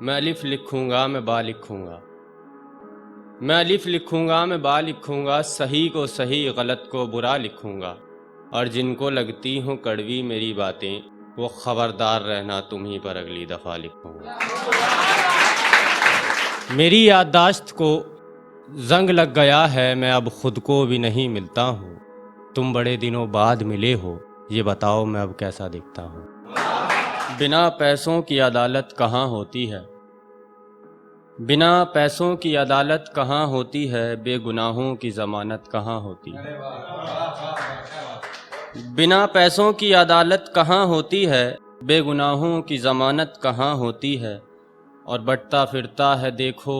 میں الف لکھوں گا میں با لکھوں گا، میں الف لکھوں گا میں با لکھوں گا، صحیح کو صحیح غلط کو برا لکھوں گا، اور جن کو لگتی ہوں کڑوی میری باتیں وہ خبردار رہنا تمہیں پر اگلی دفعہ لکھوں گا۔ میری یادداشت کو زنگ لگ گیا ہے، میں اب خود کو بھی نہیں ملتا ہوں، تم بڑے دنوں بعد ملے ہو، یہ بتاؤ میں اب کیسا دکھتا ہوں۔ بنا پیسوں کی عدالت کہاں ہوتی ہے، بنا پیسوں کی عدالت کہاں ہوتی ہے، بے گناہوں کی ضمانت کہاں ہوتی ہے۔ بنا پیسوں کی عدالت کہاں ہوتی ہے، بے گناہوں کی ضمانت کہاں ہوتی ہے، اور بٹتا پھرتا ہے دیکھو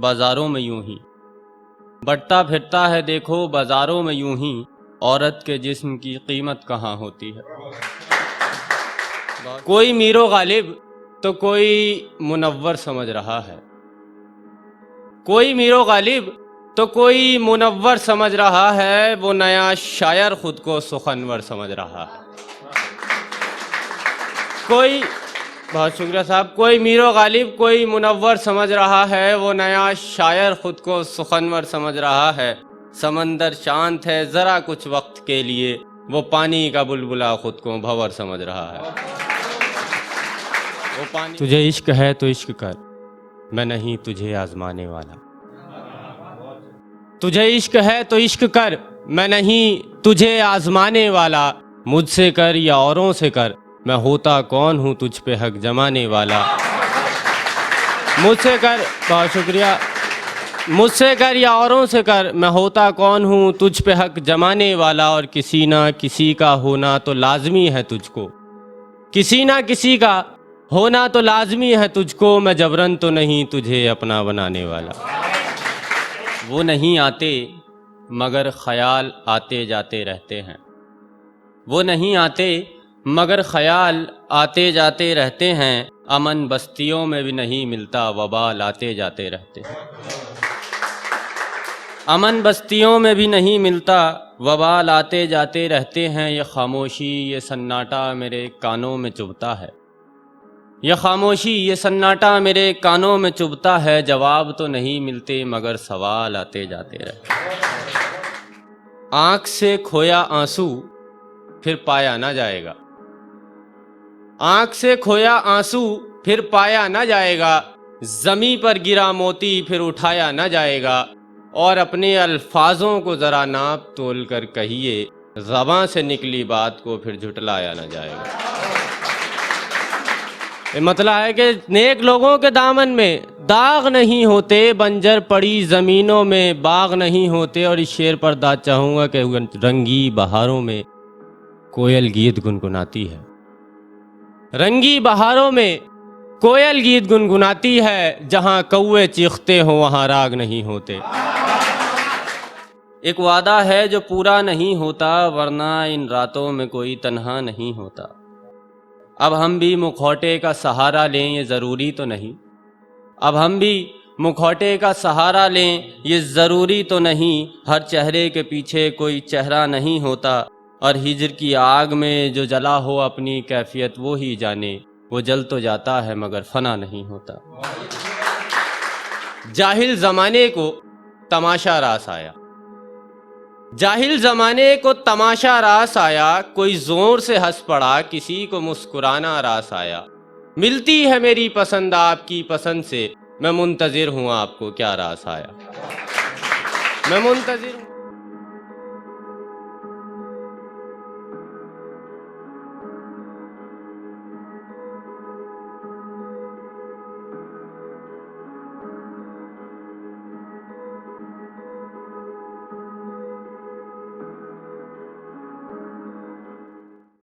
بازاروں میں یوں ہی، بٹتا پھرتا ہے دیکھو بازاروں میں یوں ہی، عورت کے جسم کی قیمت کہاں ہوتی ہے۔ کوئی میر و غالب تو کوئی منور سمجھ رہا ہے، کوئی میر و غالب تو کوئی منور سمجھ رہا ہے، وہ نیا شاعر خود کو سخنور سمجھ رہا ہے۔ کوئی بہت شکریہ صاحب، کوئی میر و غالب کوئی منور سمجھ رہا ہے، وہ نیا شاعر خود کو سخنور سمجھ رہا ہے، سمندر شانت ہے ذرا کچھ وقت کے لیے، وہ پانی کا بلبلا خود کو بھنور سمجھ رہا ہے۔ تجھے عشق ہے تو عشق کر، میں نہیں تجھے آزمانے والا، تجھے عشق ہے تو عشق کر، میں نہیں تجھے آزمانے والا، مجھ سے کر یا اوروں سے کر، میں ہوتا کون ہوں تجھ پہ حق جمانے والا۔ مجھ سے کر، بہت شکریہ، مجھ سے کر یا اوروں سے کر، میں ہوتا کون ہوں تجھ پہ حق جمانے والا، اور کسی نہ کسی کا ہونا تو لازمی ہے تجھ کو، کسی نہ کسی کا ہونا تو لازمی ہے تجھ کو، میں جبرن تو نہیں تجھے اپنا بنانے والا۔ وہ نہیں آتے مگر خیال آتے جاتے رہتے ہیں، وہ نہیں آتے مگر خیال آتے جاتے رہتے ہیں، امن بستیوں میں بھی نہیں ملتا وبال آتے جاتے رہتے ہیں، امن بستیوں میں بھی نہیں ملتا وبال آتے جاتے رہتے ہیں، یہ خاموشی یہ سناٹا میرے کانوں میں چبھتا ہے، یہ خاموشی یہ سناٹا میرے کانوں میں چبھتا ہے، جواب تو نہیں ملتے مگر سوال آتے جاتے رہتے ہیں۔ آنکھ سے کھویا آنسو پھر پایا نہ جائے گا، آنکھ سے کھویا آنسو پھر پایا نہ جائے گا، زمیں پر گرا موتی پھر اٹھایا نہ جائے گا، اور اپنے الفاظوں کو ذرا ناپ تول کر کہیے، زباں سے نکلی بات کو پھر جھٹلایا نہ جائے گا۔ یہ مطلب ہے کہ نیک لوگوں کے دامن میں داغ نہیں ہوتے، بنجر پڑی زمینوں میں باغ نہیں ہوتے، اور اس شعر پر داد چاہوں گا کہ رنگی بہاروں میں کوئل گیت گنگناتی ہے، رنگی بہاروں میں کوئل گیت گنگناتی ہے، جہاں کوے چیختے ہوں وہاں راگ نہیں ہوتے۔ ایک وعدہ ہے جو پورا نہیں ہوتا، ورنہ ان راتوں میں کوئی تنہا نہیں ہوتا، اب ہم بھی مکھوٹے کا سہارا لیں یہ ضروری تو نہیں، اب ہم بھی مکھوٹے کا سہارا لیں یہ ضروری تو نہیں، ہر چہرے کے پیچھے کوئی چہرہ نہیں ہوتا، اور ہجر کی آگ میں جو جلا ہو اپنی کیفیت وہ ہی جانے، وہ جل تو جاتا ہے مگر فنا نہیں ہوتا۔ جاہل زمانے کو تماشا راس آیا، جاہل زمانے کو تماشا راس آیا، کوئی زور سے ہنس پڑا کسی کو مسکرانا راس آیا، ملتی ہے میری پسند آپ کی پسند سے، میں منتظر ہوں آپ کو کیا راس آیا، میں منتظر ہوں۔